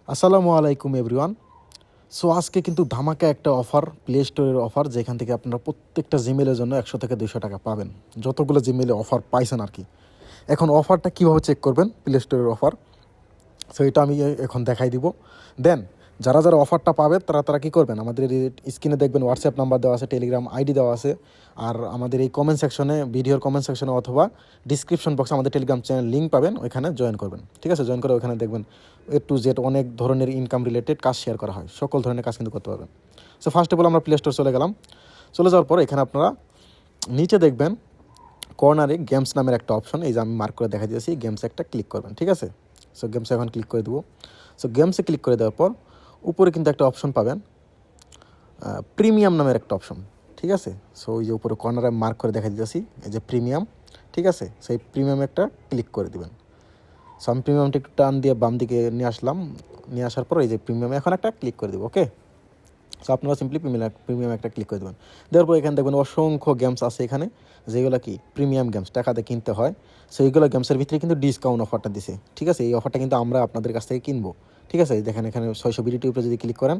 আসসালামু আলাইকুম everyone. So আজকে কিন্তু ধামাকা একটা অফার, প্লে স্টোরের অফার, যেখান থেকে আপনারা প্রত্যেকটা জিমেলের জন্য 100 থেকে 200 টাকা পাবেন, যতগুলো জিমেলে অফার পাইছেন আর কি। এখন অফারটা কীভাবে চেক করবেন, প্লে স্টোরের অফার, সো এটা আমি এখন দেখাই দিব। দেন যারা যারা অফারটা পাবে তারা তারা কী করবেন, আমাদের স্ক্রিনে দেখবেন হোয়াটসঅ্যাপ নাম্বার দেওয়া আছে, টেলিগ্রাম আইডি দেওয়া আছে, আর আমাদের এই কমেন্ট সেকশনে, ভিডিওর কমেন্ট সেকশনে অথবা ডিসক্রিপশন বক্সে আমাদের টেলিগ্রাম চ্যানেল লিঙ্ক পাবেন, ওইখানে জয়েন করবেন। ঠিক আছে, জয়েন করে ওইখানে দেখবেন A to Z অনেক ধরনের ইনকাম রিলেটেড কাজ শেয়ার করা হয়, সকল ধরনের কাজ কিন্তু করতে পারবেন। সো ফার্স্ট অফ অল আমরা প্লে স্টোর চলে গেলাম। চলে যাওয়ার পর এখানে আপনারা নিচে দেখবেন কর্নারে গেমস নামের একটা অপশন, এই যে আমি মার্ক করে দেখা দিয়েছি, গেমসে একটা ক্লিক করবেন। ঠিক আছে, সো গেমসে এখন ক্লিক করে দেবো। সো গেমসে ক্লিক করে দেওয়ার পর উপরে কিন্তু একটা অপশন পাবেন, প্রিমিয়াম নামের একটা অপশন। ঠিক আছে, সো ওই যে উপরে কর্নারে মার্ক করে দেখা দিতেছি, এই যে প্রিমিয়াম। ঠিক আছে, সেই প্রিমিয়াম একটা ক্লিক করে দিবেন। সো আমি প্রিমিয়ামটা একটু টান দিয়ে বাম দিকে নিয়ে আসলাম, নিয়ে আসার পর এই যে প্রিমিয়ামে এখন একটা ক্লিক করে দেবো। ওকে, সো আপনারা সিম্পলি প্রিমিয়াম একটা ক্লিক করে দেবেন। দেওয়ার পর এখানে দেখবেন অসংখ্য গেমস আছে এখানে, যেগুলো কি প্রিমিয়াম গেমস, টাকাতে কিনতে হয়। সো এইগুলো গেমসের ভিতরে কিন্তু ডিসকাউন্ট অফারটা দিছে। ঠিক আছে, এই অফারটা কিন্তু আমরা আপনাদের কাছ থেকে কিনবো। ঠিক আছে, দেখেন এখানে 600 বিডিটির উপরে যদি ক্লিক করেন,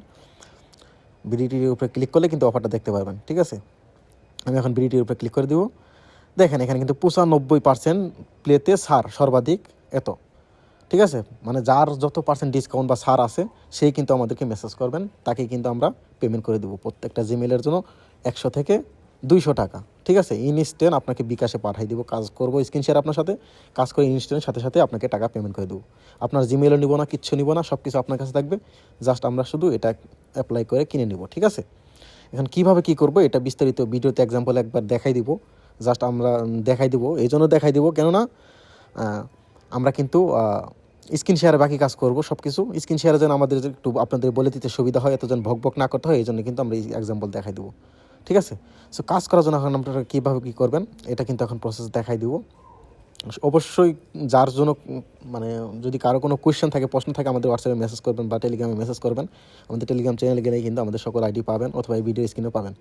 বিডিটির উপরে ক্লিক করলে কিন্তু অফারটা দেখতে পারবেন। ঠিক আছে, আমি এখন বিডিটির উপরে ক্লিক করে দিব। দেখেন এখানে কিন্তু 95% প্লেতে ছাড়, সর্বাধিক এত। ঠিক আছে, মানে যার যত পার্সেন্ট ডিসকাউন্ট বা ছাড় আছে সেই কিন্তু আমাদেরকে মেসেজ করবেন, তাকে কিন্তু আমরা পেমেন্ট করে দেবো প্রত্যেকটা জিমেলের জন্য 100 থেকে 200 টাকা। ঠিক আছে, ইনস্ট্যান্ট আপনাকে বিকাশে পাঠিয়ে দিব, কাজ করবো স্ক্রিন শেয়ার আপনার সাথে, কাজ করে ইনস্ট্যান্ট সাথে সাথে আপনাকে টাকা পেমেন্ট করে দেবো। আপনার জিমেলও নিব না, কিচ্ছু নিব না, সব কিছু আপনার কাছে থাকবে, জাস্ট আমরা শুধু এটা অ্যাপ্লাই করে কিনে নিব। ঠিক আছে, এখন কীভাবে কী করবো এটা বিস্তারিত ভিডিওতে এক্সাম্পল একবার দেখাই দিব। জাস্ট আমরা দেখাই দিব, এই জন্য দেখাই দিব কেননা আমরা কিন্তু স্ক্রিন শেয়ারে বাকি কাজ করব, সব কিছু স্ক্রিন শেয়ারে যেন আমাদের একটু আপনাদের বলে দিতে সুবিধা হয়, এত যেন ভক না করতে হয়, এই জন্য কিন্তু আমরা এই এক্সাম্পল দেখাই দেবো। ঠিক আছে, সো কাজ করার জন্য এখন আপনারা কীভাবে কী করবেন এটা কিন্তু এখন প্রসেস দেখাই দিব। অবশ্যই যার জন্য মানে যদি কারো কোনো কোয়েশ্চেন থাকে, প্রশ্ন থাকে, আমাদের হোয়াটসঅ্যাপে মেসেজ করবেন বা টেলিগ্রামে মেসেজ করবেন। আমাদের টেলিগ্রাম চ্যানেলে গেলেই কিন্তু আমাদের সকল আইডি পাবেন, অথবা এই ভিডিও স্ক্রিনেও পাবেন।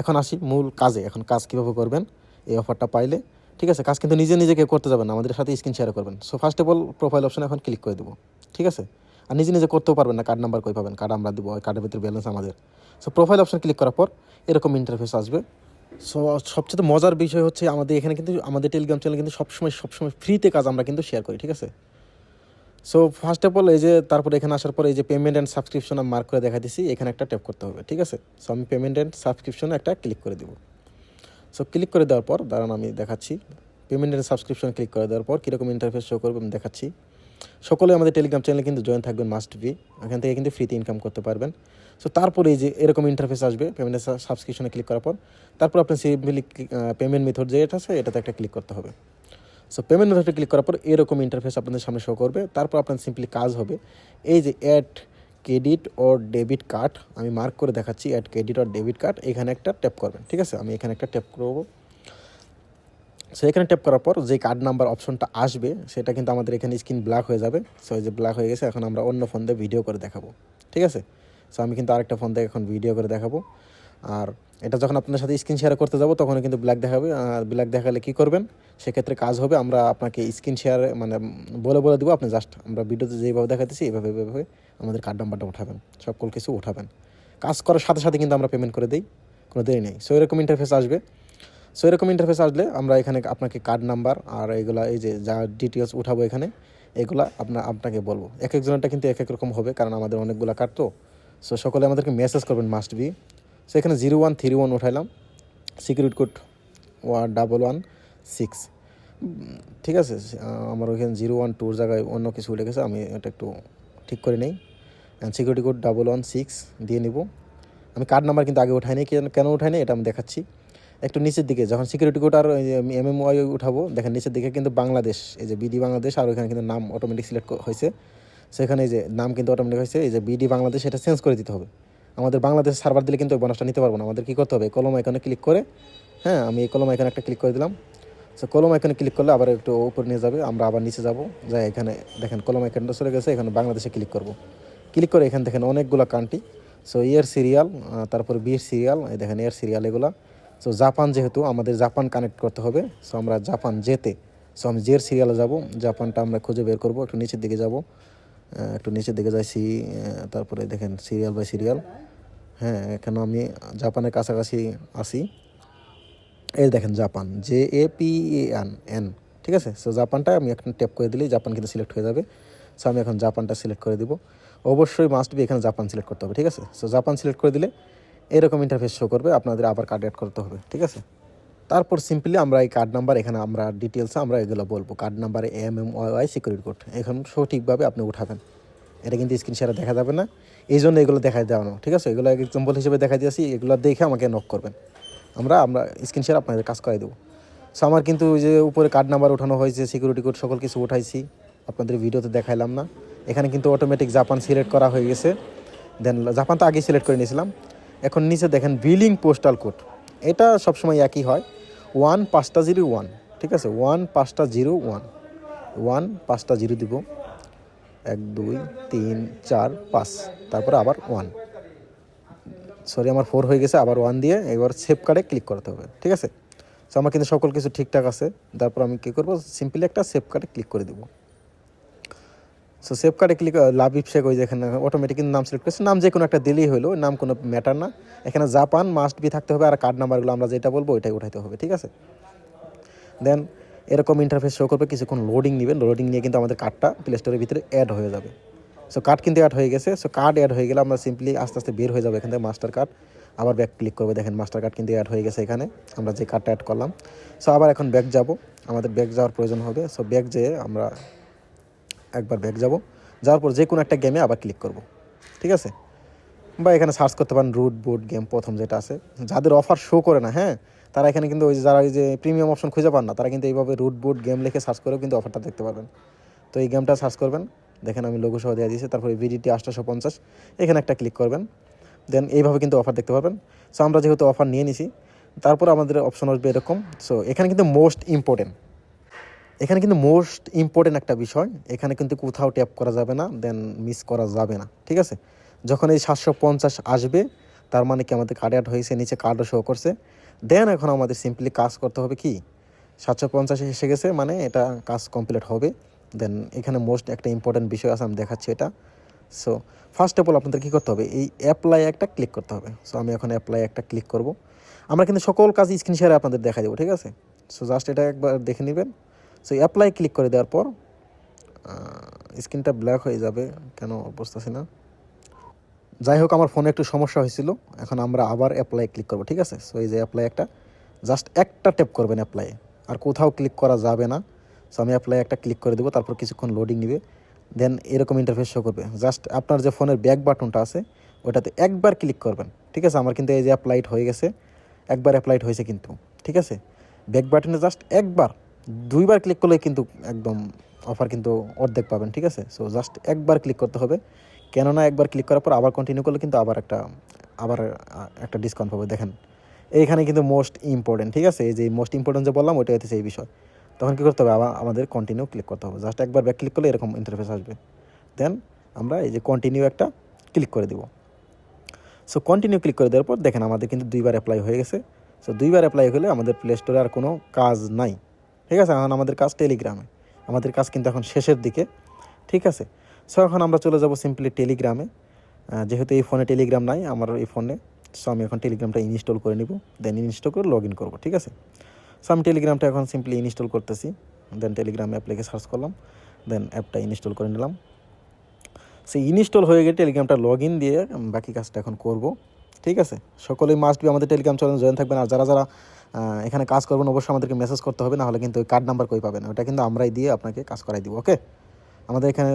এখন আসি মূল কাজে, এখন কাজ কীভাবে করবেন এই অফারটা পাইলে। ঠিক আছে, কাজ কিন্তু নিজে নিজে কেউ করতে যাবেন না, আমাদের সাথে স্ক্রিন শেয়ার করবেন। So first of all profile অপশনে এখন ক্লিক করে দেবো। ঠিক আছে, আর নিজে নিজে করতেও পারবেন না, কার্ড নাম্বার কই পাবেন, কার্ড আমরা দেবো, ওই কার্ডের ভিতরে ব্যালেন্স আমাদের। সো প্রোফাইল অপশন ক্লিক করার পর এরকম ইন্টারফেস আসবে। সো সবচেয়ে মজার বিষয় হচ্ছে আমাদের এখানে কিন্তু আমাদের টেলিগ্রাম চ্যানেল কিন্তু সবসময় ফ্রিতে কাজ আমরা কিন্তু শেয়ার করি। ঠিক আছে, সো ফার্স্ট অফ অল এই যে তারপরে এখানে আসার পর এই যে পেমেন্ট অ্যান্ড সাবস্ক্রিপশন আমি মার্ক করে দেখা দিচ্ছি, এখানে একটা ট্যাপ করতে হবে। ঠিক আছে, সো আমি পেমেন্ট অ্যান্ড সাবস্ক্রিপশনে একটা ক্লিক করে দেবো। সো ক্লিক করে দেওয়ার পর দাঁড়ান আমি দেখাচ্ছি, পেমেন্ট অ্যান্ড সাবস্ক্রিপশন ক্লিক করে দেওয়ার পর কীরকম ইন্টারফেস শো করবে আমি দেখাচ্ছি। সকলে আমাদের টেলিগ্রাম চ্যানেলে কিন্তু জয়েন থাকবেন, মাস্ট বি, এখান থেকে কিন্তু ফ্রিতে ইনকাম করতে পারবেন। সো তারপরে এই যে এরকম ইন্টারফেস আসবে, পেমেন্ট সাবস্ক্রিপশনে ক্লিক করার পর তারপর আপনার সিম্পলি পেমেন্ট মেথড যেটা আছে এটাতে একটা ক্লিক করতে হবে। সো পেমেন্ট মেথডে ক্লিক করার পর এরকম ইন্টারফেস আপনাদের সামনে শো করবে। তারপর আপনার সিম্পলি কাজ হবে এই যে অ্যাড ক্রেডিট ওর ডেবিট কার্ড, আমি মার্ক করে দেখাচ্ছি, অ্যাড ক্রেডিট ওর ডেবিট কার্ড, এখানে একটা ট্যাপ করবেন। ঠিক আছে, আমি এখানে একটা ট্যাপ করবো। সো এখানে ট্যাপ করার পর যে কার্ড নাম্বার অপশনটা আসবে সেটা কিন্তু আমাদের এখানে স্ক্রিন ব্ল্যাক হয়ে যাবে। সো এই যে ব্ল্যাক হয়ে গেছে, এখন আমরা অন্য ফোন দিয়ে ভিডিও করে দেখাবো। ঠিক আছে, সো আমি কিন্তু আরেকটা ফোন দিয়ে এখন ভিডিও করে দেখাবো। আর এটা যখন আপনার সাথে স্ক্রিন শেয়ার করতে যাবো তখন কিন্তু ব্ল্যাক দেখাবে। আর ব্ল্যাক দেখালে কী করবেন, সেক্ষেত্রে কাজ হবে আমরা আপনাকে স্ক্রিন শেয়ার মানে বলে দেবো, আপনি জাস্ট আমরা ভিডিওতে যেভাবে দেখাতেছি এইভাবে আমাদের কার্ড নাম্বারটা উঠাবেন, সকল কিছু উঠাবেন। কাজ করার সাথে সাথে কিন্তু আমরা পেমেন্ট করে দিই, কোনো দেরি নেই। সো এরকম ইন্টারফেস আসবে। সো এরকম ইন্টারফেস আসলে আমরা এখানে আপনাকে কার্ড নাম্বার আর এইগুলা এই যে যা ডিটেলস উঠাবো এখানে, এগুলা আপনাকে বলবো। এক একজনেরটা কিন্তু এক এক রকম হবে, কারণ আমাদের অনেকগুলো কার্ড তো। সো সকলে আমাদেরকে মেসেজ করবেন, মাস্ট বি। সো এখানে 0131 উঠাইলাম, সিকিউরিটি কোড 1116। ঠিক আছে, আমার ওইখানে 012 জায়গায় অন্য কিছু উঠে গেছে, আমি এটা একটু ঠিক করে নেই। সিকিউরিটি কোড 116 দিয়ে নিব। আমি কার্ড নাম্বার কিন্তু আগে উঠাইনি, কেন উঠাইনি এটা আমি দেখাচ্ছি। একটু নিচের দিকে যখন সিকিউরিটি কোড আর MMY উঠাবো, দেখেন নিচের দিকে কিন্তু বাংলাদেশ, এই যে বিডি বাংলাদেশ, আর ওইখানে কিন্তু নাম অটোমেটিক সিলেক্ট হয়েছে। সেখানে এই যে নাম কিন্তু অটোমেটিক হয়েছে, এই যে বিডি বাংলাদেশ, এটা চেঞ্জ করে দিতে হবে। আমাদের বাংলাদেশ সার্ভার দিলে কিন্তু ওই বোনাসটা নিতে পারবো না, আমাদের কী করতে হবে, কলম আইকনে ক্লিক করে, হ্যাঁ আমি এই কলম আইকনে একটা ক্লিক করে দিলাম। সো কলম আইকনে ক্লিক করলে আবার একটু উপরে নিয়ে যাবে, আমরা আবার নিচে যাবো, যাই এখানে দেখেন কলম আইকনটা চলে গেছে, এখানে বাংলাদেশে ক্লিক করব। ক্লিক করে এখানে দেখেন অনেকগুলো কান্ট্রি। সো এর সিরিয়াল, তারপর বিয়ের সিরিয়াল, এই দেখেন এর সিরিয়াল এগুলো। সো জাপান, যেহেতু আমাদের জাপান কানেক্ট করতে হবে, সো আমরা জাপান যেতে, সো আমি জের সিরিয়ালে যাব, জাপানটা আমরা খুঁজে বের করব, একটু নিচের দিকে যাব, একটু নিচের দিকে যাইছি, তারপরে দেখেন সিরিয়াল বাই সিরিয়াল। হ্যাঁ, এখানে আমি জাপানের কাছাকাছি আছি। এই দেখেন জাপান, JAPAN, ঠিক আছে। সো জাপানটা আমি এখন ট্যাপ করে দিলেই জাপান কিন্তু সিলেক্ট হয়ে যাবে। সো আমি এখন জাপানটা সিলেক্ট করে দিব। অবশ্যই মাস্ট বি এখানে জাপান সিলেক্ট করতে হবে, ঠিক আছে। সো জাপান সিলেক্ট করে দিলে এরকম ইন্টারফেস শো করবে, আপনাদের আবার কার্ড অ্যাড করতে হবে, ঠিক আছে। তারপর সিম্পলি আমরা এই কার্ড নাম্বার, এখানে আমরা ডিটেলস আমরা এগুলো বলবো। কার্ড নাম্বারে MMYY সিকিউরিটি কোড এখন সঠিকভাবে আপনি উঠাবেন। এটা কিন্তু স্ক্রিন শেয়ারে দেখা যাবে না, এই জন্য এগুলো দেখাই দেওয়ানো, ঠিক আছে। এগুলো এক্সাম্পল হিসেবে দেখাই দিয়েছি, এগুলো দেখে আমাকে নক করবেন। আমরা স্ক্রিন শেয়ার আপনাদের কাজ করাই দেবো। সো আমার কিন্তু ওই যে উপরে কার্ড নাম্বার ওঠানো হয়েছে, সিকিউরিটি কোড সকল কিছু উঠাইছি, আপনাদের ভিডিওতে দেখাইলাম না। এখানে কিন্তু অটোমেটিক জাপান সিলেক্ট করা হয়ে গেছে। দেন জাপান তো আগেই সিলেক্ট করে নিয়েছিলাম। এখন নিচে দেখেন বিলিং পোস্টাল কোড, এটা সবসময় একই হয়, 1501, ঠিক আছে। 1501, 15 দিব, 1 2 3 4 5, তারপরে আবার 1, সরি আমার 4 হয়ে গেছে, আবার 1 দিয়ে এবার সেভ কার্ডে ক্লিক করতে হবে, ঠিক আছে। সো আমার কিন্তু সকল কিছু ঠিকঠাক আছে। তারপর আমি কী করবো, সিম্পলি একটা সেভ কার্ডে ক্লিক করে দেবো। সো সেভ কার্ডে ক্লিক, লাভ ইপসেক ওই যেখানে অটোমেটিক কিন্তু নাম সিলেক্ট করছে, নাম যে কোনো একটা দিলেই হলো, নাম কোনো ম্যাটার না। এখানে জাপান মাস্ট বি থাকতে হবে, আর কার্ড নাম্বারগুলো আমরা যেটা বলবো ওইটাই উঠাইতে হবে, ঠিক আছে। দেন এরকম ইন্টারফেস শো করবে, কিছুক্ষণ লোডিং নেবেন, লোডিং নিয়ে কিন্তু আমাদের কার্ডটা প্লে স্টোরের ভিতরে অ্যাড হয়ে যাবে। সো কার্ড কিন্তু অ্যাড হয়ে গেছে। সো কার্ড অ্যাড হয়ে গেলে আমরা সিম্পলি আস্তে আস্তে বের হয়ে যাবো এখান থেকে, মাস্টার কার্ড, আবার ব্যাক ক্লিক করবো, দেখেন মাস্টার কার্ড কিন্তু অ্যাড হয়ে গেছে এখানে, আমরা যে কার্ডটা অ্যাড করলাম। সো আবার এখন ব্যাক যাব, আমাদের ব্যাক যাওয়ার প্রয়োজন হবে। সো ব্যাক যেয়ে আমরা একবার ব্যাক যাব, যাওয়ার পর যে কোনো একটা গেমে আবার ক্লিক করব, ঠিক আছে। বা এখানে সার্চ করতে পারেন রুট বুট গেম, প্রথম যেটা আছে। যাদের অফার শো করে না, হ্যাঁ, তারা এখানে কিন্তু ওই যারা ওই যে প্রিমিয়াম অপশন খুঁজে পান না, তারা কিন্তু এইভাবে রুট বুট গেম লিখে সার্চ করেও কিন্তু অফারটা দেখতে পারবেন। তো এই গেমটা সার্চ করবেন, দেখেন আমি লোগো সহ দিয়ে দিয়েছি, তারপরে VDT 850, এখানে একটা ক্লিক করবেন। দেন এইভাবে কিন্তু অফার দেখতে পারবেন। সো আমরা যেহেতু অফার নিয়ে নিছি, তারপর আমাদের অপশন আসবে এরকম। সো এখানে কিন্তু মোস্ট ইম্পর্টেন্ট একটা বিষয়, এখানে কিন্তু কোথাও ট্যাপ করা যাবে না, দেন মিস করা যাবে না, ঠিক আছে। যখন এই 750 আসবে, তার মানে কি আমাদের কার্ড অ্যাড হয়েছে, নিচে কার্ডও শো করছে। দেন এখন আমাদের সিম্পলি কাজ করতে হবে, কি 750 এসে গেছে মানে এটা কাজ কমপ্লিট হবে। দেন এখানে মোস্ট একটা ইম্পর্টেন্ট বিষয় আছে, আমি দেখাচ্ছি এটা। সো ফার্স্ট অফ অল আপনাদের কী করতে হবে, এই অ্যাপ্লাই একটা ক্লিক করতে হবে। সো আমি এখন অ্যাপ্লাই একটা ক্লিক করব। আমরা কিন্তু সকল কাজ স্ক্রিন শেয়ারে আপনাদের দেখা দেবো, ঠিক আছে। সো জাস্ট এটা একবার দেখে নেবেন। সো অ্যাপ্লাই ক্লিক করে দেওয়ার পর স্ক্রিনটা ব্ল্যাক হয়ে যাবে, কেন বুঝতেছি না। যাই হোক, আমার ফোনে একটু সমস্যা হয়েছিল, এখন আমরা আবার অ্যাপ্লাই ক্লিক করবো, ঠিক আছে। সো এই যে অ্যাপ্লাই একটা, জাস্ট একটা ট্যাপ করবেন অ্যাপ্লাই, আর কোথাও ক্লিক করা যাবে না। সো আমি অ্যাপ্লাই একটা ক্লিক করে দেবো, তারপর কিছুক্ষণ লোডিং নেবে। দেন এরকম ইন্টারফেস শো করবে, জাস্ট আপনার যে ফোনের ব্যাক বাটনটা আছে ওটাতে একবার ক্লিক করবেন, ঠিক আছে। আমার কিন্তু এই যে অ্যাপ্লাইড হয়ে গেছে, একবার অ্যাপ্লাইড হয়েছে কিন্তু, ঠিক আছে। ব্যাক বাটনে জাস্ট একবার, 2বার ক্লিক করলে কিন্তু একদম অফার কিন্তু অর্ধেক পাবেন, ঠিক আছে। সো জাস্ট একবার ক্লিক করতে হবে, কেননা একবার ক্লিক করার পর আবার কন্টিনিউ করলে কিন্তু আবার একটা ডিসকাউন্ট পাবে। দেখেন এইখানে কিন্তু মোস্ট ইম্পর্টেন্ট, ঠিক আছে। এই যে মোস্ট ইম্পর্টেন্ট যে বললাম ওইটা হচ্ছে এই বিষয়। তখন কী করতে হবে, আমাদের কন্টিনিউ ক্লিক করতে হবে, জাস্ট একবার ব্যাক ক্লিক করলে এরকম ইন্টারফেস আসবে। দেন আমরা এই যে কন্টিনিউ একটা ক্লিক করে দিব। সো কন্টিনিউ ক্লিক করে দেওয়ার পর দেখেন আমাদের কিন্তু 2বার অ্যাপ্লাই হয়ে গেছে। সো 2বার অ্যাপ্লাই হলে আমাদের প্লে স্টোরে আর কোনো কাজ নাই, ঠিক আছে। এখন আমাদের কাজ টেলিগ্রামে, আমাদের কাজ কিন্তু এখন শেষের দিকে, ঠিক আছে। সো এখন আমরা চলে যাব সিম্পলি টেলিগ্রামে, যেহেতু এই ফোনে টেলিগ্রাম নাই আমার এই ফোনে। সো আমি এখন টেলিগ্রামটা ইনস্টল করে নিব, দেন ইনস্টল করে লগ ইন করবো, ঠিক আছে। সো আমি টেলিগ্রামটা এখন সিম্পলি ইনস্টল করতেছি। দেন টেলিগ্রাম অ্যাপ্লিকে সার্চ করলাম, দেন অ্যাপটা ইনস্টল করে নিলাম। সেই ইনস্টল হয়ে গেলে টেলিগ্রামটা লগ ইন দিয়ে বাকি কাজটা এখন করব, ঠিক আছে। সকলেই মাস্ট বি আমাদের টেলিগ্রাম চ্যানেল জয়েন থাকবেন। আর যারা যারা এখানে কাজ করবেন অবশ্যই আমাদেরকে মেসেজ করতে হবে, নাহলে কিন্তু ওই কার্ড নাম্বার কই পাবেন, ওটা কিন্তু আমরাই দিয়ে আপনাকে কাজ করাই দিব, ওকে। আমাদের এখানে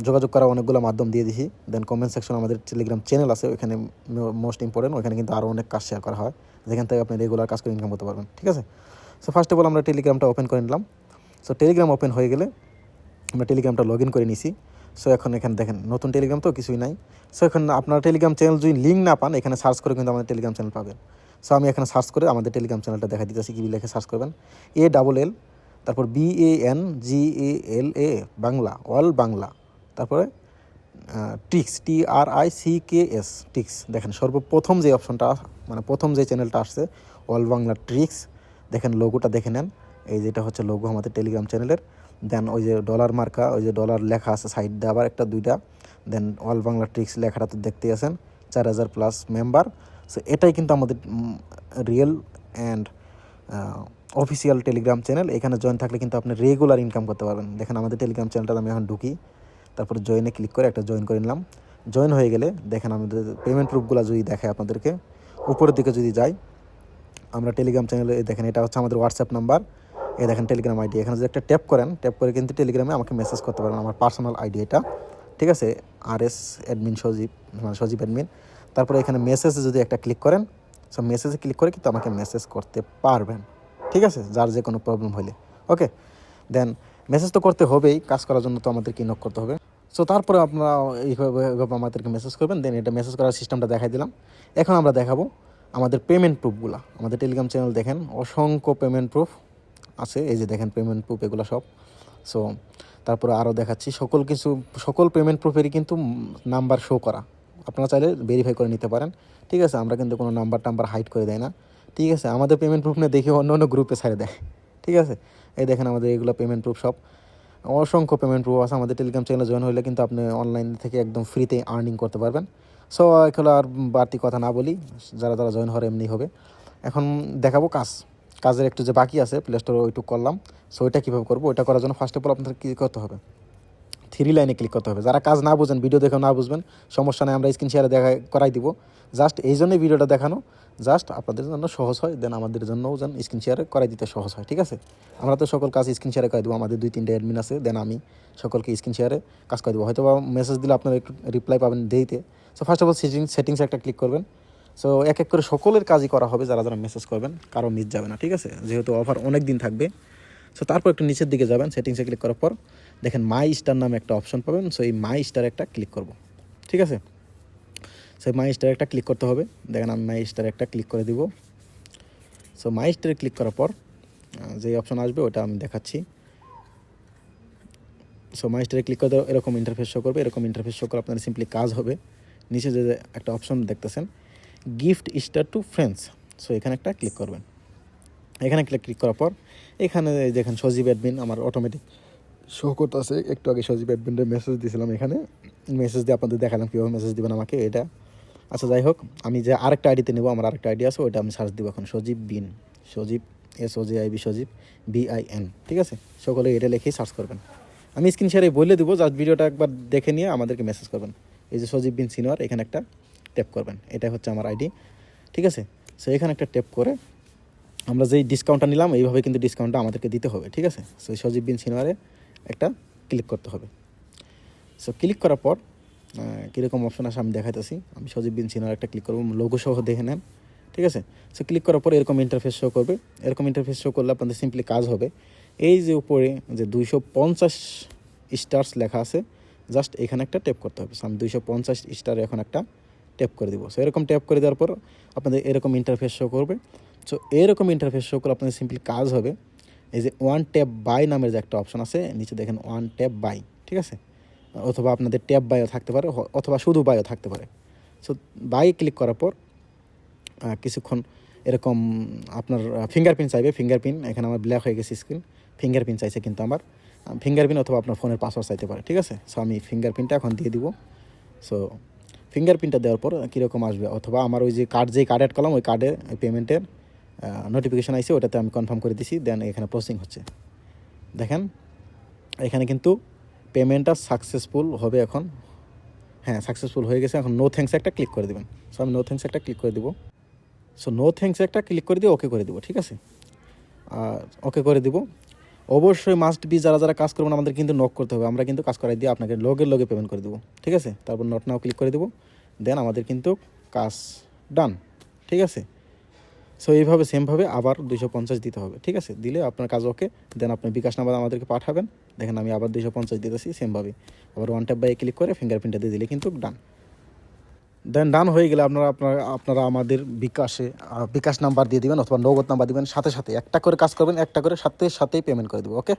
যোগাযোগ করার অনেকগুলো মাধ্যম দিয়ে দিছি। দেন কমেন্ট সেকশন আমাদের টেলিগ্রাম চ্যানেল আছে, ওইখানে মোস্ট ইম্পর্টেন্ট, ওইখানে কিন্তু আরও অনেক কাজ শেয়ার করা হয়, যেখান থেকে আপনি রেগুলার কাজ করে ইনকাম করতে পারবেন, ঠিক আছে। সো ফার্স্ট অফ অল আমরা টেলিগ্রামটা ওপেন করে নিলাম। সো টেলিগ্রাম ওপেন হয়ে গেলে আমরা টেলিগ্রামটা লগ ইন করে নিছি। সো এখন এখানে দেখেন নতুন টেলিগ্রাম তো কিছুই নাই। সো এখন আপনার টেলিগ্রাম চ্যানেল যদি লিঙ্ক না পান, এখানে সার্চ করে কিন্তু আমাদের টেলিগ্রাম চ্যানেল পাবেন। সো আমি এখানে সার্চ করে আমাদের টেলিগ্রাম চ্যানেলটা দেখা দিতেছি, কী লিখে সার্চ করবেন, ALL, তারপর BANGALA বাংলা, অল বাংলা, তারপরে ট্রিক্স, TRICKS ট্রিক্স। দেখেন সর্বপ্রথম যে অপশনটা, মানে প্রথম যে চ্যানেলটা আসছে অল বাংলা ট্রিক্স, দেখেন লোগোটা দেখে নেন, এই যেটা হচ্ছে লোগো আমাদের টেলিগ্রাম চ্যানেলের। দেন ওই যে ডলার মার্কা, ওই যে ডলার লেখা আছে সাইড দিয়ে আবার একটা দুইটা, দেন অল বাংলা ট্রিক্স লেখাটা তো দেখতেই আছেন, 4000+ মেম্বার। সো এটাই কিন্তু আমাদের real and official Telegram channel. এখানে জয়েন থাকলে কিন্তু আপনি রেগুলার ইনকাম করতে পারবেন। দেখেন আমাদের টেলিগ্রাম চ্যানেলটা আমি এখন ঢুকি, তারপরে জয়েনে ক্লিক করে একটা জয়েন করে নিলাম। জয়েন হয়ে গেলে দেখেন আমাদের পেমেন্ট প্রুফগুলো যদি দেখায় আপনাদেরকে, উপরের দিকে যদি যাই আমরা টেলিগ্রাম চ্যানেলে, দেখেন এটা হচ্ছে আমাদের হোয়াটসঅ্যাপ নাম্বার, এই দেখেন টেলিগ্রাম আইডি। এখানে যদি একটা ট্যাপ করেন, ট্যাপ করে কিন্তু টেলিগ্রামে আমাকে মেসেজ করতে পারেন, আমার পার্সোনাল আইডি এটা, ঠিক আছে, RS অ্যাডমিন সজীব, মানে সজীব অ্যাডমিন। তারপরে এখানে মেসেজে যদি একটা ক্লিক করেন, সো মেসেজে ক্লিক করে কিন্তু আমাকে মেসেজ করতে পারবেন, ঠিক আছে, যার যে কোনো প্রবলেম হলে। ওকে, দেন মেসেজ তো করতে হবেই, কাজ করার জন্য তো আমাদেরকে নক করতে হবে। সো তারপরে আপনারা এইভাবে আমাদেরকে মেসেজ করবেন, দেন এটা মেসেজ করার সিস্টেমটা দেখাই দিলাম। এখন আমরা দেখাবো আমাদের পেমেন্ট প্রুফগুলো। আমাদের টেলিগ্রাম চ্যানেল দেখেন অসংখ্য পেমেন্ট প্রুফ আছে, এই যে দেখেন পেমেন্ট প্রুফ এগুলো সব। সো তারপরে আরও দেখাচ্ছি সকল পেমেন্ট প্রুফেরই কিন্তু নাম্বার শো করা, আপনারা চাইলে ভেরিফাই করে নিতে পারেন, ঠিক আছে। আমরা কিন্তু কোনো নাম্বার হাইড করে দেয় না, ঠিক আছে। আমাদের পেমেন্ট প্রুফ না দেখে অন্য অন্য গ্রুপে ছেড়ে দেয়, ঠিক আছে। এই দেখেন আমাদের এগুলো পেমেন্ট প্রুফ সব, অসংখ্য পেমেন্ট প্রুফ আছে। আমাদের টেলিগ্রাম চ্যানেলে জয়েন হলে কিন্তু আপনি অনলাইন থেকে একদম ফ্রিতে আর্নিং করতে পারবেন। সো এগুলো আর বাড়তি কথা না বলি, যারা যারা জয়েন হওয়ার এমনি হবে। এখন দেখাবো কাজের একটু যে বাকি আছে, প্লে স্টোরে ওইটুকু করলাম। সো ওইটা কীভাবে করবো, ওইটা করার জন্য ফার্স্ট অফ অল আপনাদের কী করতে হবে, 3 লাইনে ক্লিক করতে হবে। যারা কাজ না বুঝেন, ভিডিও দেখেও না বুঝবেন, সমস্যা নেই, আমরা স্ক্রিন শেয়ারে করাই দিব। জাস্ট এই জন্যই ভিডিওটা দেখানো, জাস্ট আপনাদের জন্য সহজ হয়, দেন আমাদের জন্যও যেন স্ক্রিন শেয়ারে করাই দিতে সহজ হয়, ঠিক আছে। আমরা তো সকল কাজ স্ক্রিন শেয়ারে করে দেবো, আমাদের 2-3টা অ্যাডমিন আছে, দেন আমি সকলকে স্ক্রিন শেয়ারে কাজ করে দেবো। হয়তো বা মেসেজ দিলে আপনারা একটু রিপ্লাই পাবেন দেরিতে। সো ফার্স্ট অফ অল সেটিংসে একটা ক্লিক করবেন। সো এক এক করে সকলের কাজই করা হবে, যারা যারা মেসেজ করবেন, কারো মিস যাবে না, ঠিক আছে, যেহেতু অফার অনেক দিন থাকবে। সো তারপর একটু নিচের দিকে যাবেন, সেটিংসে ক্লিক করার পর দেখেন মাই স্টার নামে একটা অপশন পাবেন। সো এই মাই স্টার একটা ক্লিক করব, ঠিক আছে। সেই মাই স্টার একটা ক্লিক করতে হবে, দেখেন আমি মাই স্টার একটা ক্লিক করে দিব। সো মাই স্টারে ক্লিক করার পর যে অপশন আসবে ওটা আমি দেখাচ্ছি। সো মাই স্টারে ক্লিক করে এরকম ইন্টারফেস শো করবে, এরকম ইন্টারফেস শো করে আপনার সিম্পলি কাজ হবে। নিচে যে একটা অপশন দেখতেছেন gift star to friends, so এখানে একটা ক্লিক করবেন। এখানে ক্লিক করার পর এখানে দেখেন সজীব অ্যাডমিন আমার অটোমেটিক শো করতেছে। একটু আগে সজীব অ্যাডমিনের মেসেজ দিয়েছিলাম, এখানে মেসেজ দিয়ে আপনাদের দেখালাম কীভাবে মেসেজ দেবেন আমাকে এটা। আচ্ছা যাই হোক, আমি যে আরেকটা আইডিতে নেবো, আমার আরেকটা আইডি আছে, ওইটা আমি সার্চ দিব এখন, সজীব বিন, সজীব SOJIB, সজীব BIN, ঠিক আছে। সকলে এটা লিখেই সার্চ করবেন। আমি স্ক্রিন শেয়ারে বলে দেবো, জাস্ট ভিডিওটা একবার দেখে নিয়ে আমাদেরকে মেসেজ করবেন। এই যে সজীব বিন সিনিয়র, এখানে একটা ট্যাপ করবেন, এটা হচ্ছে আমার আইডি, ঠিক আছে। সো এখানে একটা ট্যাপ করে আমরা যেই ডিসকাউন্টটা নিলাম এইভাবে কিন্তু ডিসকাউন্টটা আমাদেরকে দিতে হবে, ঠিক আছে। সো সজীব বিন সিনিয়রে একটা ক্লিক করতে হবে। সো ক্লিক করার পর কীরকম অপশন আসে আমি দেখাইতেছি। আমি সজীব বিন সিনিয়র একটা ক্লিক করবো, লোগো সহ দেখে নেন, ঠিক আছে। সো ক্লিক করার পর এরকম ইন্টারফেস শো করবে। এরকম ইন্টারফেস শো করলে আপনাদের সিম্পলি কাজ হবে, এই যে উপরে যে 250 স্টার্স লেখা আছে, জাস্ট এখানে একটা ট্যাপ করতে হবে। সো আমি 250 স্টার এখন একটা ট্যাপ করে দিব। সো এরকম ট্যাপ করে দেওয়ার পর আপনাদের এরকম ইন্টারফেস শো করবে। সো এরকম ইন্টারফেস শো করে আপনাদের সিম্পলি কাজ হবে, এই যে ওয়ান ট্যাপ বাই নামের যে একটা অপশন আছে নিচে দেখেন, ওয়ান ট্যাপ বাই, ঠিক আছে, অথবা আপনাদের ট্যাপ বাইও থাকতে পারে, অথবা শুধু বাইও থাকতে পারে। সো বাই ক্লিক করার পর কিছুক্ষণ এরকম আপনার ফিঙ্গারপ্রিন্ট চাইবে। ফিঙ্গারপ্রিন্ট এখানে আমার ব্ল্যাক হয়ে গেছে স্ক্রিন, ফিঙ্গারপ্রিন্ট চাইছে কিন্তু আমার ফিঙ্গারপ্রিন্ট অথবা আপনার ফোনের পাসওয়ার্ড চাইতে পারে, ঠিক আছে। সো আমি ফিঙ্গারপ্রিন্টটা এখন দিয়ে দিব। সো ফিঙ্গারপ্রিন্টটা দেওয়ার পর কীরকম আসবে, অথবা আমার ওই যে কার্ড অ্যাড করলাম, ওই কার্ডে পেমেন্টের নোটিফিকেশান আইসে, ওটাতে আমি কনফার্ম করে দিছি, দেন এখানে প্রসেসিং হচ্ছে। দেখেন এখানে কিন্তু পেমেন্টটা সাকসেসফুল হবে এখন, হ্যাঁ সাকসেসফুল হয়ে গেছে। এখন নো থ্যাঙ্কস একটা ক্লিক করে দেবেন। সো আমি নো থ্যাঙ্কস একটা ক্লিক করে দেবো। সো নো থ্যাঙ্কস একটা ক্লিক করে দিয়ে ওকে করে দেবো, ঠিক আছে। ওকে করে দিব। অবশ্যই মাস্ট বি যারা যারা কাজ করবেন আমাদের কিন্তু নক করতে হবে, আমরা কিন্তু কাজ করাই দিয়ে আপনাকে লগে পেমেন্ট করে দেবো, ঠিক আছে। তারপর নট নাও ক্লিক করে দেবো, দেন আমাদের কিন্তু কাজ ডান, ঠিক আছে। সো এইভাবে সেমভাবে আবার 250 দিতে হবে, ঠিক আছে। দিলে আপনার কাজ ওকে, দেন আপনি বিকাশ নাম্বার আমাদেরকে পাঠাবেন। দেখেন আমি আবার 250 দিতেছি সেমভাবে, আবার ওয়ান ট্যাপ বাই ক্লিক করে ফিঙ্গারপ্রিন্টটা দিয়ে দিলে কিন্তু ডান। দেন ডান হয়ে গেলে আপনারা আমাদের বিকাশ নাম্বার দিয়ে দিবেন অথবা নগদ নাম্বার দিবেন, সাথে সাথে একটা করে কাজ করবেন, একটা করে সাথেই পেমেন্ট করে দেবো, ওকে।